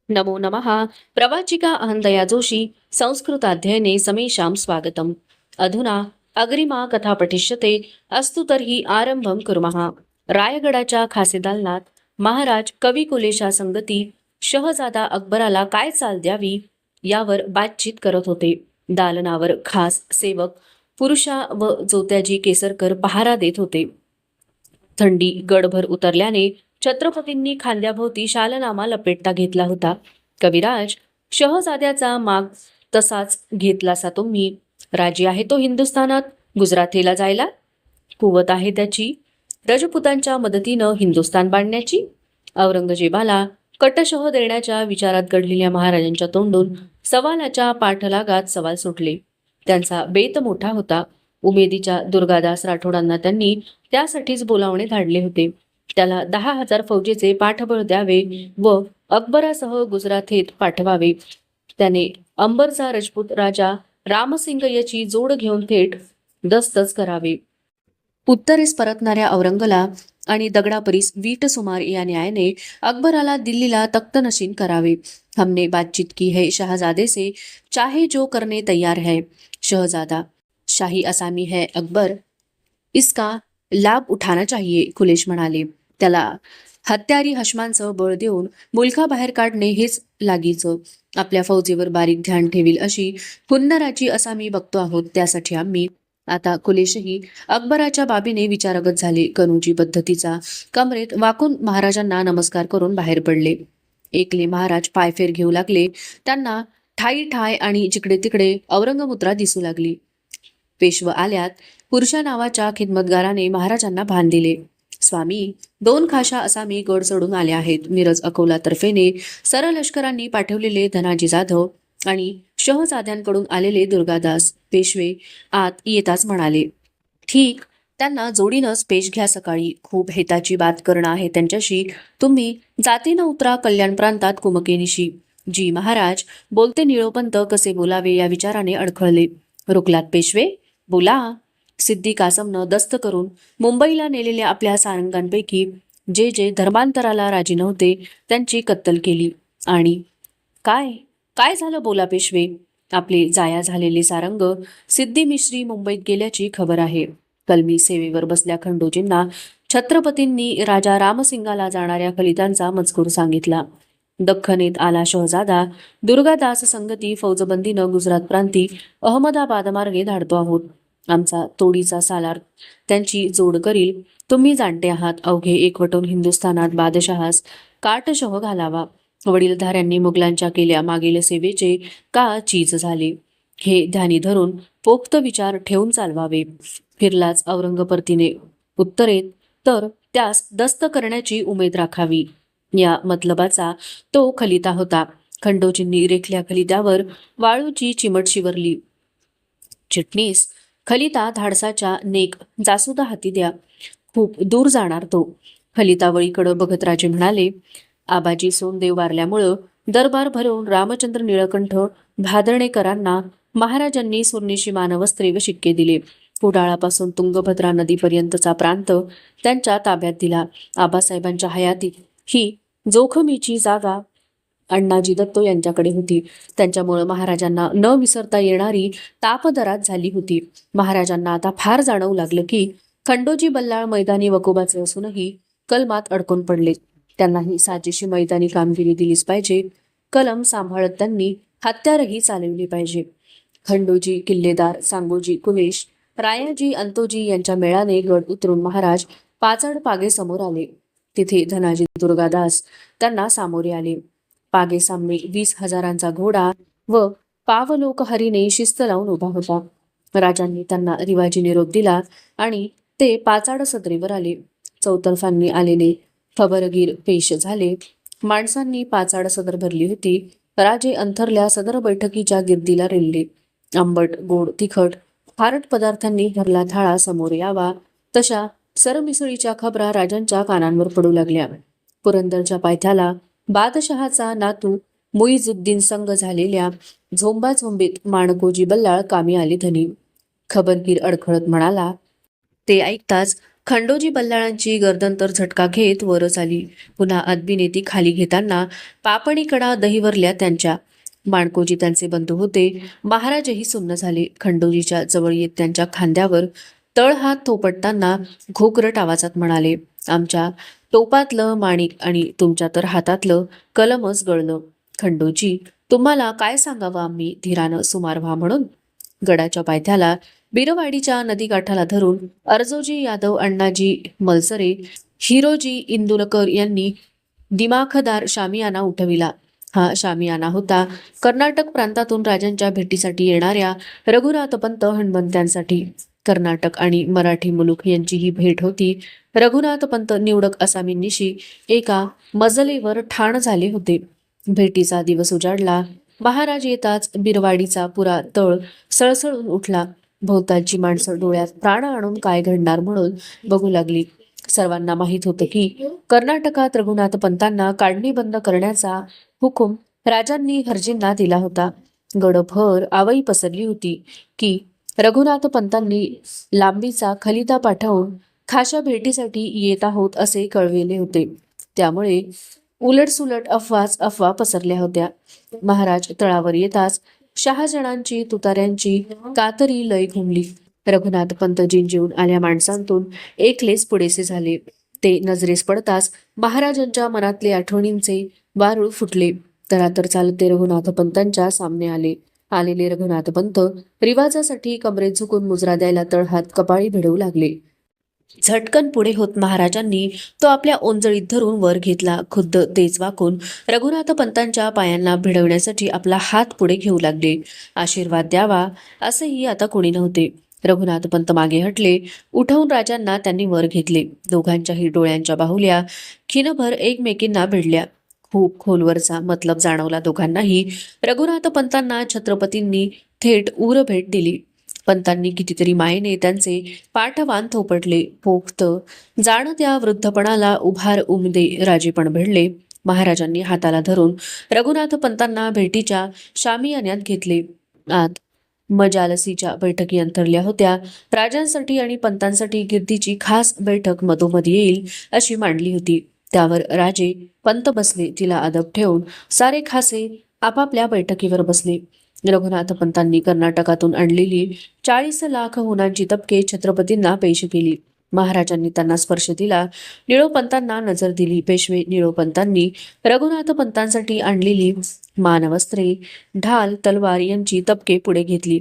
नमो नमः। प्रवाचिका अहंदया जोशी संस्कृताध्ययने समेषां स्वागतम्। अधुना अग्रिमा कथा पठिष्यते। अस्तु तर्हि आरंभं कुर्मः। रायगडाच्या खासे दालनात महाराज कवी कुलेशा संगती शहजादा अकबराला काय चाल द्यावी यावर बातचीत करत होते। दालनावर खास सेवक पुरुषा व जोत्याजी केसरकर पहारा देत होते। थंडी गडभर उतरल्याने छत्रपतींनी खांद्याभोवती शालनामा लपेटता घेतला होता। कविराज, शहजाद्याचा माग तसाच घेतलासा तुम्ही. राजी आहे तो हिंदुस्थानात गुजराथेला जायला. कुवत आहे त्याची रजपुतांच्या मदतीनं हिंदुस्थान बांधण्याची. औरंगजेबाला कटशह देण्याच्या विचारात घडलेल्या महाराजांच्या तोंडून सवालाच्या पाठलागात सवाल सुटले. त्यांचा बेत मोठा होता. उमेदीच्या दुर्गादास राठोडांना त्यांनी त्यासाठीच बोलावणे धाडले होते. त्याला 10,000 फौजेचे पाठबळ द्यावे व अकबरासह गुजराथेत पाठवावे. त्याने अंबरचा राजपूत राजा रामसिंग याची जोड घेऊन थेट दस्तच करावे. उत्तरेस परतणाऱ्या औरंगला आणि दगडापरीस वीट सुमार या न्यायाने अकबराला दिल्लीला तख्तनशीन करावे. हमने बातचीत की है शहजादे से, चाहे जो करने तैयार है. शहजादा शाही असामी है अकबर, इसका लाभ उठाना चाहिए. कुलेश म्हणाले. त्याला हत्यारी हशमांचं बळ देऊन मुलखाबाहेर काढणे हेच लागीचं. आपल्या फौजेवर बारीक ध्यान ठेवील अशी हुन्नराची असामी बघतो आहोत. त्यासाठी आम्ही आता कुलेशही अकबराच्या बाबीने विचारगत झाले. कनुजी पद्धतीचा कमरेत वाकून महाराजांना नमस्कार करून बाहेर पडले. एकले महाराज पायफेर घेऊ लागले. त्यांना ठाई ठाय आणि जिकडे तिकडे औरंगमुद्रा दिसू लागली. पेशव आल्यात पुरुषा नावाच्या खिदमतगाराने महाराजांना भान दिले. स्वामी, 2 खाशा असामी गड चढून आले आहेत. मिरज अकोला तर्फेने सरळ लष्करांनी पाठवलेले धनाजी जाधव आणि शहजाद्यांकडून आलेले दुर्गादास. पेशवे आत येताच म्हणाले, ठीक, त्यांना जोडीनच पेश घ्या. सकाळी खूप हेताची बात करणं आहे त्यांच्याशी. तुम्ही जातीनं उतरा कल्याण प्रांतात कुमकेनिशी. जी महाराज, बोलते निळोपंत कसे बोलावे या विचाराने अडखळले. रुकलात पेशवे, बोला. सिद्दी कासमनं दस्त करून मुंबईला नेलेल्या आपल्या सारंगांपैकी जे जे धर्मांतराला राजी नव्हते त्यांची कत्तल केली. आणि काय काय झालं बोला पेशवे. आपले जाया झालेले सारंग सिद्दी मिश्री मुंबईत गेल्याची खबर आहे. कलमी सेवेवर बसल्या खंडोजींना छत्रपतींनी राजा रामसिंगाला जाणाऱ्या खलितांचा मजकूर सांगितला. दख्खनेत आला शहजादा. दुर्गादास संगती फौजबंदीनं गुजरात प्रांती अहमदाबाद मार्गे धाडतो आहोत. आमचा तोडीचा सालार त्यांची जोड करील. तुम्ही जाणते आहात, अवघे एकवटून हिंदुस्थानात बादशहास काटशह घालावा. वडीलधाऱ्यांनी मुघलांच्या केल्या मागील सेवेचे का चीज झाले, हे ध्यानी धरून पोक्त विचार ठेवून चालवावे. फिरलाच औरंगपर्तीने उत्तरेत तर त्यास दस्त करण्याची उमेद राखावी. या मतलबाचा तो खलिता होता. खंडोजींनी रेखल्या खलित्यावर वाळूची चिमट शिवरली. चिटणीस, खलिता धाडसाच्या नेक जासुदा हाती द्या. खूप दूर जाणार तो. खलितावळीकडं बघत राजे म्हणाले, आबाजी सोनदेव वारल्यामुळं दरबार भरवून रामचंद्र निळकंठ भादरणेकरांना महाराजांनी सुर्निशी मानवस्त्रे व शिक्के दिले. कुडाळापासून तुंगभद्रा नदीपर्यंतचा प्रांत त्यांच्या ताब्यात दिला. आबासाहेबांच्या हयातीत ही जोखमीची जागा अण्णाजी दत्तो यांच्याकडे होती. त्यांच्यामुळे महाराजांना न विसरता येणारी तापदरात झाली होती. महाराजांना आता फार जाणवू लागलं की खंडोजी बल्लाळ मैदानी वकोबाचे असूनही कलमात अडकून पडले. त्यांना ही साजेशी मैदानी कामगिरी दिलीच पाहिजे. कलम सांभाळत त्यांनी हत्यारही चालवली पाहिजे. खंडोजी, किल्लेदार, सांगोजी, कुलेश, रायाजी, अंतोजी यांच्या मेळाने गड उतरून महाराज पाचड पागे समोर आले. तिथे धनाजी दुर्गादास त्यांना सामोरे आले. पागे सामने 20,000 घोडा व पावलोक हरीने शिस्त लावून उभा होता. राजांनी त्यांना रिवाजी निरोप दिला आणि ते पाचाड सदरेवर आले. चौतर्फांनी आलेले खबरगीर पेश झाले. माणसांनी पाचाड सदर भरली होती. राजे अंथरल्या सदर बैठकीच्या गिर्दीला रेलले. आंबट, गोड, तिखट, खारट पदार्थांनी भरला थाळा समोर यावा तशा सरमिसळीच्या खबरा राजांच्या कानांवर पडू लागल्या. पुरंदरच्या पायथ्याला बादशहाचा नातू मुईजुद्दीन संघ झालेल्या झोंबाझोंबीत माणकोजी बल्लाळ कामी आले धनी. खबरगीर अडखळत म्हणाला, ते ऐकताच खंडोजी बल्लाळांची गर्दन तर झटका घेत वरच आली. पुन्हा अदबीने खाली घेताना पापणीकडा दहीवरल्या त्यांच्या. माणकोजी त्यांचे बंधू होते. महाराजही सुन्न झाले. खंडोजीच्या जवळ येत त्यांच्या खांद्यावर तळहात थोपटताना घोकरट आवाजात म्हणाले, आमच्या टोपातलं माणिक आणि तुमच्या तर हातातलं कलमच गळलं. खंडोजी, तुम्हाला काय सांगावं आम्ही धीरानं सुमार व्हा म्हणून. गडाच्या पायथ्याला बिरवाडीच्या नदीकाठाला धरून अर्जोजी यादव, अण्णाजी मलसरे, हिरोजी इंदुलकर यांनी दिमाखदार शामियाना उठविला. हा शामियाना होता कर्नाटक प्रांतातून राजांच्या भेटीसाठी येणाऱ्या रघुनाथपंत हणमंत्यांसाठी. कर्नाटक आणि मराठी मुलूक यांची ही भेट होती. रघुनाथपंत निवडक आसामींनिशी एका मजलेवर ठाण झाले होते. भेटीचा दिवस उजाडला. महाराज येताच बिरवाडीचा पुरा तळ सळसळून उठला. भोवतालची माणसं डोळ्यात प्राण आणून काय घडणार म्हणून बघू लागली. सर्वांना माहीत होतं की कर्नाटकात रघुनाथपंतांना काढणी बंद करण्याचा हुकूम राजांनी हर्जींना दिला होता. गडभर आवई पसरली होती की रघुनाथपंतांनी लांबीचा खलिता पाठवून खाशा भेटीसाठी येत आहोत असे कळविले होते. त्यामुळे उलटसुलट अफवा पसरल्या होत्या. महाराज तळावर येताच शहाजणांची तुतार्यांची कातरी लय घुमली. रघुनाथपंत जिंजीवून आल्या माणसांतून एकलेच पुढेसे झाले. ते नजरेस पडताच महाराजांच्या मनातले आठवणींचे वारूळ फुटले. तरातर चालत ते रघुनाथपंतांच्या सामने आले. आलेले रघुनाथपंत रिवाजासाठी कमरेत झुकून मुजरा द्यायला तळहात कपाळी भिडवू लागले. झटकन पुढे होत महाराजांनी तो आपल्या ओंजळीत धरून वर घेतला. खुद्द तेच वाकून रघुनाथपंतांच्या पायांना भिडवण्यासाठी आपला हात पुढे घेऊ लागले. आशीर्वाद द्यावा असेही आता कोणी नव्हते. रघुनाथपंत मागे हटले. उठवून राजांना त्यांनी वर घेतले. दोघांच्याही डोळ्यांच्या बाहुल्या खिनभर एकमेकींना भिडल्या. खूप खोलवरचा मतलब जाणवला दोघांनाही. रघुनाथपंतांना छत्रपतींनी थेट भेट दिली. पंतांनी कितीतरी मायेने त्यांचे पाठवान थोपटले. पोक्त जाणत्या वृद्धपणाला उभार उमदे राजेपण भिडले. महाराजांनी हाताला धरून रघुनाथपंतांना भेटीच्या शामियान्यात घेतले. आत मजालसीच्या बैठकी अंतरल्या होत्या. राजांसाठी आणि पंतांसाठी गिर्दीची खास बैठक मधोमध येईल अशी मांडली होती. त्यावर राजे पंत बसले. तिला अदब ठेवून सारे खासे आपापल्या बैठकीवर बसले. रघुनाथपंतांनी कर्नाटकातून आणलेली 40 लाख होनांची तपके छत्रपतींना पेश केली. महाराजांनी त्यांना स्पर्श दिला. निळोपंतांना नजर दिली. पेशवे निळोपंतांनी रघुनाथपंतांसाठी आणलेली मानवस्त्रे, ढाल, तलवार यांची तपके पुढे घेतली.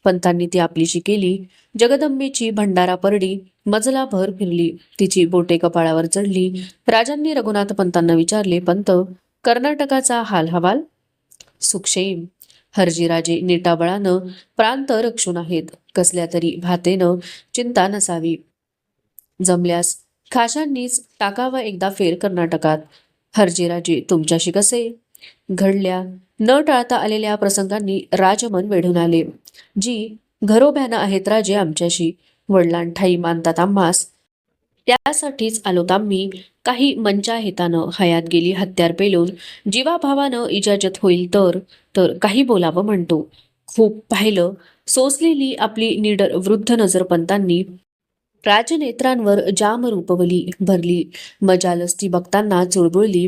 पंतांनी ती आपलीशी केली. जगदंबेची भंडारा परडी मजलाभर फिरली. तिची बोटे कपाळावर चढली. राजांनी रघुनाथपंतांना विचारले, पंत, कर्नाटकाचा हाल हवाल? सुक्षेम. हर्जीराजे नेटाबळानं प्रांत रक्षून आहेत. कसल्या तरी भातेनं चिंता नसावी. जमल्यास खाशांनीच टाकावा एकदा फेर कर्नाटकात. हर्जीराजे तुमच्याशी कसे? घडल्या न टाळता आलेल्या प्रसंगांनी राजमन वेढून आले. जी घरोब्यानं आहेत राजे आमच्याशी. वडिलांठाई मानतात आम्हास. त्यासाठीच आलोत आम्ही. काही मंचा हेतानं हयात गेली हत्यार पेलून जीवाभावानं इजाजत होईल तर काही बोलावं म्हणतो. खूप पाहिलं. सोसलेली आपली निडर वृद्ध नजर पंतांनी राजनेत्रांवर जाम रूपवली भरली. मजालस्ती बघताना चुळबुळली.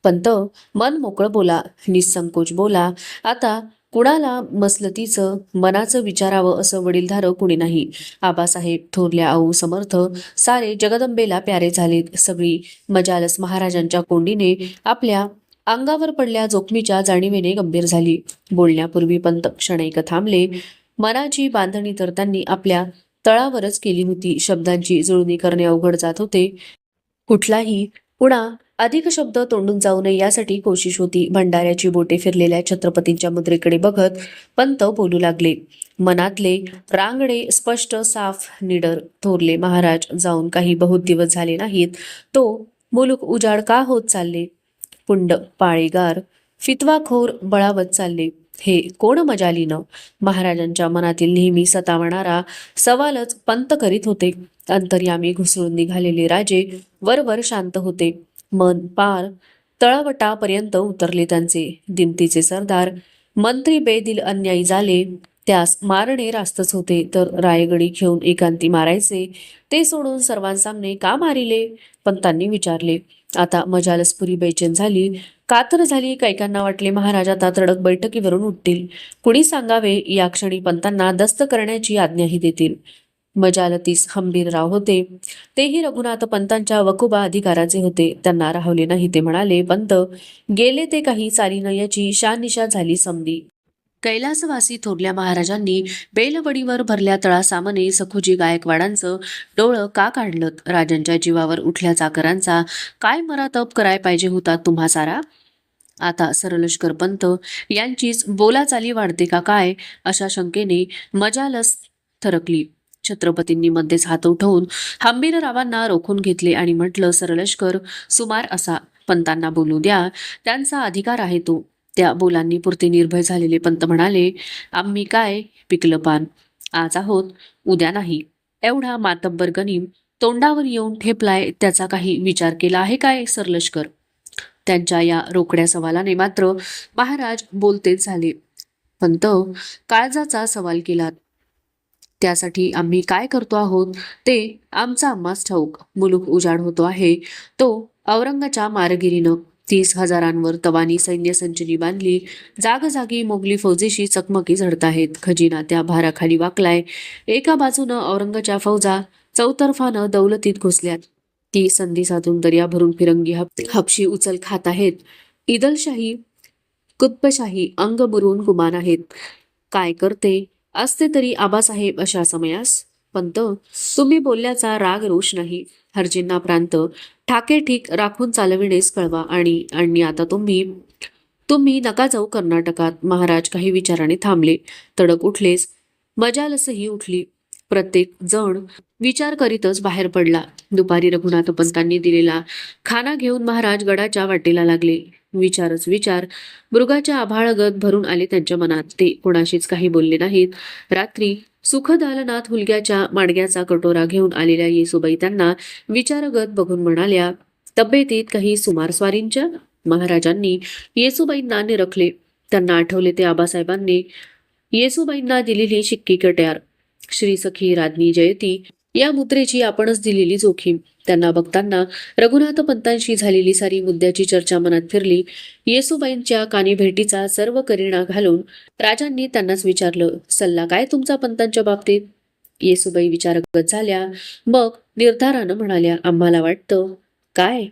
पंत, मन मोकळं बोला, निसंकोच बोला. आता कुणाला मसलतीचं मनाचं विचारावं असं वडीलधारं कुणी नाही. आबासाहेब, थोरल्या आऊ समर्थ सारे जगदंबेला प्यारे झालेत. सगळी मजालस महाराजांच्या कोंडीने आपल्या अंगावर पडल्या जोखमीच्या जाणीवेने गंभीर झाली. बोलण्यापूर्वी पंत क्षणैक थांबले. मनाची बांधणी तर त्यांनी आपल्या तळावरच केली होती. शब्दांची जुळणी करणे अवघड जात होते. कुठलाही पुन्हा अधिक शब्द तोंडून जाऊ नये यासाठी कोशिश होती. भंडाऱ्याची बोटे फिरलेल्या छत्रपतींच्या मुद्रेकडे बघत पंत बोलू लागले. मनातले रांगडे स्पष्ट, साफ, निडर. थोरले महाराज जाऊन काही बहुत दिवस झाले नाहीत. तो मुलूक उजाड का होत चालले? पुंड, पाळेगार, फितवाखोर बळावत चालले. हे कोण मजालीनं? महाराजांच्या मनातील नेहमी सतावणारा सवालच पंत करीत होते. अंतर्यामी घुसळून निघालेले राजे वरवर शांत होते. मन पार तळावटापर्यंत उतरले त्यांचे. दिमतीचे सरदार मंत्री बेदिल अन्यायी झाले. त्यास मारणे रास्तच होते, तर रायगडी घेऊन एकांती मारायचे, ते सोडून सर्वांसामने का मारिले? पंतांनी विचारले. आता मजालसपुरी बेचैन झाली, कातर झाली. कैकांना वाटले महाराज आता तडक बैठकीवरून उठतील. कुणी सांगावे, या क्षणी पंतांना दस्त करण्याची आज्ञाही देतील. मजालतीस हंबीरराव होते. तेही रघुनाथ पंतांच्या वकुबा अधिकाराचे होते. त्यांना राहवले नाही. ते म्हणाले, पंत गेले ते काही चालीन, याची शानिशा झाली समदी. कैलासवासी थोरल्या महाराजांनी बेलवडीवर भरल्या तळासामने सखोजी गायकवाडांचं डोळं का काढलं? राजांच्या जीवावर उठल्या चाकरांचा काय मरातप कराय पाहिजे होता तुम्हा सारा? आता सरलष्कर पंत यांचीच बोलाचाली वाढते का काय, अशा शंकेने मजालस थरकली. छत्रपतींनी मध्येच हात उठवून हंबीररावांना रोखून घेतले आणि म्हटलं, सरलष्कर सुमार असा, पंतांना बोलू द्या, त्यांचा अधिकार आहे तो. त्या बोलांनी पुरते निर्भय झालेले पंत म्हणाले, आम्ही काय पिकलं पान, आज आहोत उद्या नाही. एवढा मातब्बर गनीम तोंडावर येऊन ठेपलाय, त्याचा काही विचार केला आहे काय सरलष्कर? त्यांच्या या रोकड्या सवालाने मात्र महाराज बोलतेच झाले. पंत काळजाचा सवाल केलात, त्यासाठी आम्ही काय करतो आहोत ते आमचा आम्हाच ठाऊक. मुलूक उजाड होतो आहे तो औरंगाच्या मारगिरीनं. 30,000 तवानी सैन्य संचनी बांधली. जागजागी मोगली फौजेशी चकमकी झडत आहेत. खजिना त्या भाराखाली वाकलाय. एका बाजूनं औरंगाच्या फौजा चौतर्फानं दौलतीत घुसल्यात. ती संधी साधून दर्या भरून फिरंगी हपशी उचल खात आहेत. इदलशाही कुतबशाही अंग बुरून गुमान आहेत. काय करते असते तरी आबासाहेब अशा समयास? पंत तुम्ही बोलल्याचा राग रोष नाही. हरजिन्ना प्रांत ठाके ठीक राखून चालविणेस कळवा. आणि आता तुम्ही नका जाऊ कर्नाटकात. महाराज काही विचाराने थांबले. तडक उठलेच. मजालसही उठली. प्रत्येक जण विचार करीतच बाहेर पडला. दुपारी रघुनाथ पंतांनी दिलेला खाना घेऊन महाराज गडाच्या वाटेला लागले. विचारच विचार मृगाच्या आभाळगत भरून आले त्यांच्या मनात. ते कोणाशीच काही बोलले नाहीत. रात्री सुखदालनात हुलग्याच्या माडग्याचा कटोरा घेऊन आलेल्या येसूबाई त्यांना विचारगत बघून म्हणाल्या, तब्येतीत काही सुमार स्वारींच्या? महाराजांनी येसूबाईंना निरखले. त्यांना आठवले ते आबासाहेबांनी येसूबाईंना दिलेली शिक्की कट्यार, श्री सखी राज्ञी जयती या मुद्रेची आपणच दिलेली जोखीम. त्यांना बघताना रघुनाथ पंतांशी झालेली सारी मुद्द्याची चर्चा मनात फिरली. येसूबाईंच्या कानी भेटीचा सर्व करिणा घालून राजांनी त्यांनाच विचारलं, सल्ला काय तुमचा पंतांच्या बाबतीत? येसूबाई विचारगत झाल्या. मग निर्धारानं म्हणाल्या, आम्हाला वाटतं काय,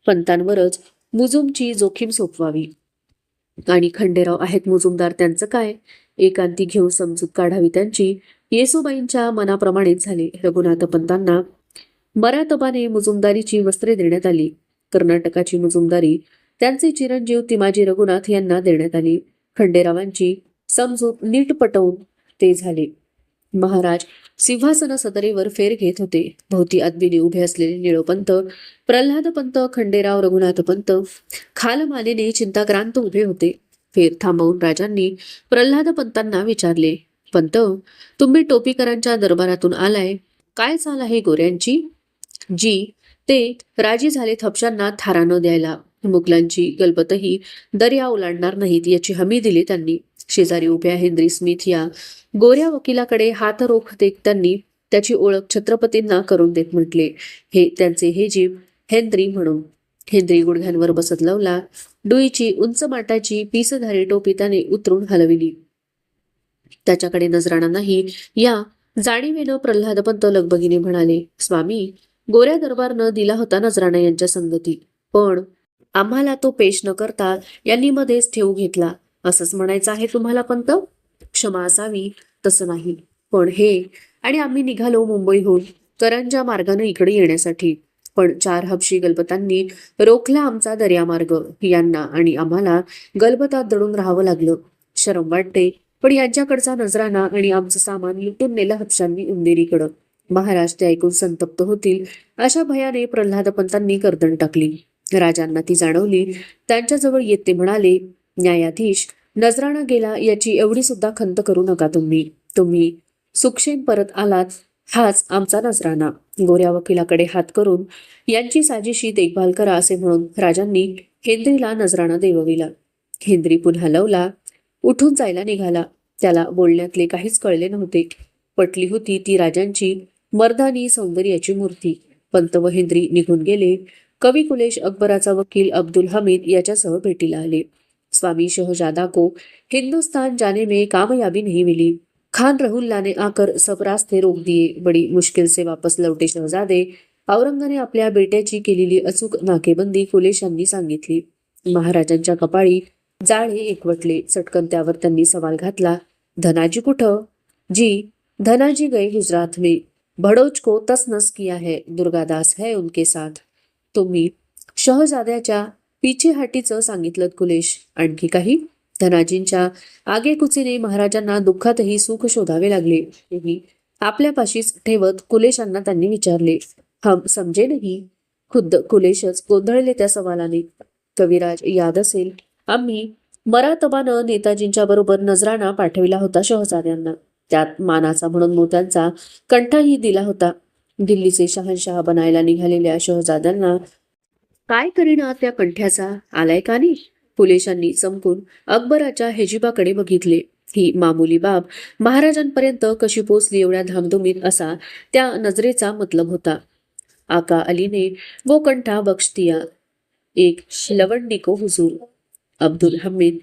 पंतांवरच मुजुमची जोखीम सोपवावी. आणि खंडेराव आहेत मुजुमदार, त्यांचं काय? एकांती घेऊन समजूत काढावी त्यांची. येसूबाईंच्या मनाप्रमाणेच झाले. रघुनाथ पंतांना मरातबाने मुजुमदारीची वस्त्रे देण्यात आली. कर्नाटकाची मुजुमदारी त्यांचे चिरंजीव तिमाजी रघुनाथ यांना देण्यात आली. खंडेरावांची समजूत नीट पटवून ते झाले. महाराज सिंहासन सदरेवर फेर घेत होते. भोवती अदबीने उभे असलेले निळोपंत, प्रल्हाद पंत, खंडेराव, रघुनाथ पंत खालमानेने चिंताक्रांत उभे होते. फेर थांबवून राजांनी प्रल्हाद पंतांना विचारले, पंत तुम्ही टोपीकरांच्या दरबारातून आलाय, काय चाल आहे गोऱ्यांची? जी ते राजी झाले थपशांना थारा न द्यायला. मुघलांची गलबतही दर्या ओलांडणार नाहीत याची हमी दिली त्यांनी. शेजारी उभ्या हेनरी स्मिथ या गोऱ्या वकिलाकडे हातरोख देत त्यांनी त्याची ओळख छत्रपतींना करून देत म्हटले, हे त्यांचे हे जीव हेनरी म्हणून. हेनरी गुडघ्यांवर बसत लवला. डुईची उंच माटाची पीसधारी टोपी त्याने उतरून हलविली. त्याच्याकडे नजराणा नाही या जाणीवेनं प्रल्हादपंत लगबगीने म्हणाले, स्वामी गोऱ्या दरबारनं दिला होता नजराणा यांच्या संगती, पण आम्हाला तो पेश न करता यांनी मध्येच ठेवू घेतला. असंच म्हणायचं आहे तुम्हाला पंत? क्षमा असावी, तसं नाही. पण हे आणि आम्ही निघालो मुंबईहून करंजा मार्गाने इकडे येण्यासाठी, पण 4 हबशी गलबतांनी रोखला आमचा दर्यामार्ग. यांना आणि आम्हाला गलबतात दडून राहावं लागलं. शरम वाटते, पण यांच्याकडचा नजराणा आणि आमचं सामान लुटून नेलं हबशांनी उंदेरीकडं. महाराज ते ऐकून संतप्त होतील अशा भयाने प्रल्हादपंतांनी गर्दन टाकली. राजांना ती जाणवली. त्यांच्याजवळ येत ते म्हणाले, न्यायाधीश, नजराणा गेला याची एवढी सुद्धा खंत करू नका तुम्ही सुक्षेम परत आलात, हाच आमचा नजराणा. गोऱ्या वकिलाकडे हात करून यांची साजेशी देखभाल करा असे म्हणून राजांनी हेनरीला नजराणा देवविला. हेनरी पुन्हा लवला, उठून जायला निघाला. त्याला बोलण्यातले काहीच कळले नव्हते. पटली होती ती राजांची मर्दानी सौंदर्याची मूर्ती. पंत महेंद्री निघून गेले. कवी कुलेश अकबराचा वकील अब्दुल हमीद याच्यासह भेटीला आले. स्वामी शहजादा को हिंदुस्तान जाने में कामयाबी नहीं मिली. खान रहुल्ला ने आकर सब रास्ते रोक दिए. बड़ी मुश्किल से वापस लौटे शहजादे. औरंगाने आपल्या बेट्याची केलेली अचूक नाकेबंदी कुलेशांनी सांगितली. महाराजांच्या कपाळी जाळे एकवटले. चटकन त्यावर त्यांनी सवाल घातला. धनाजी कुठं? जी, धनाजी गए गुजरात में. भड़ोच को तसनस किया है. दुर्गादास है उनके साथ. तुम्ही शहजाद्याच्या पिछेहाटीचं सांगितलं कुलेश. आणखी काही? धनाजींच्या आगेकुचीने महाराजांना दुःखातही सुख शोधावे लागले. तेही आपल्यापाशीच ठेवत कुलेशांना त्यांनी विचारले. हम समजे नाही. खुद्द कुलेशच गोंधळले त्या सवालाने. कविराज याद असेल, आम्ही मरातबानं नेताजींच्या बरोबर नजराणा पाठविला होता शहजाद्यांना. त्यात मानाचा म्हणून मोत्यांचा कंठाही दिला होता. दिल्लीचे शहानशाह बनायला निघालेल्या शहजाद्यांना काय करीना त्या कंठ्याचा? आलाय का नाही? कुलेशांनी चमकून अकबराच्या हेजिबाकडे बघितले. ही मामुली बाब महाराजांपर्यंत कशी पोचली एवढ्या धामधुमीत असा त्या नजरेचा मतलब होता. आका अली ने वो कंठा बख्श दिया. एक लवंडी को हुजूर. अब्दुल हमीद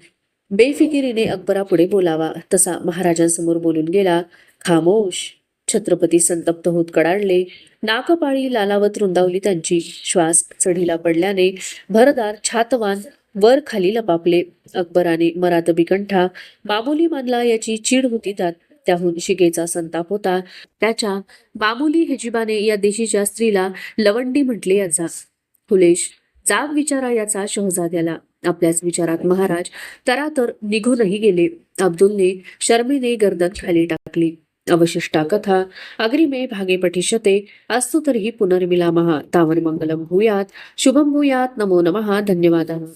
बेफिकिरीने अकबरापुढे बोलावा तसा महाराजांसमोर बोलून गेला. खामोश. छत्रपती संतप्त होत कडाडले. नाकपाळी लालावत रुंदावली त्यांची. श्वास चढीला पडल्याने भरदार छातवान वर खाली लपापले. अकबराने मरातबी कंठा मामुली मानला याची चीड होती त्यात. त्याहून शिकेचा संताप होता. त्याच्या मामुली हेजिबाने या देशीच्या स्त्रीला लवंडी म्हटले याचा. कुलेश, जाब विचारा याचा शहजाद्याला. आपल्याच विचारात महाराज तरातर निघूनही गेले. अब्दुलने शर्मेने गर्दन खाली टाकली. अवशिष्टा कथा अग्रिमे भागे पठिष्यते. अस्तु तर्हि पुनर्मिलामः. तावन्मंगलं भूयात्. शुभं भूयात्. नमो नमः. धन्यवादः.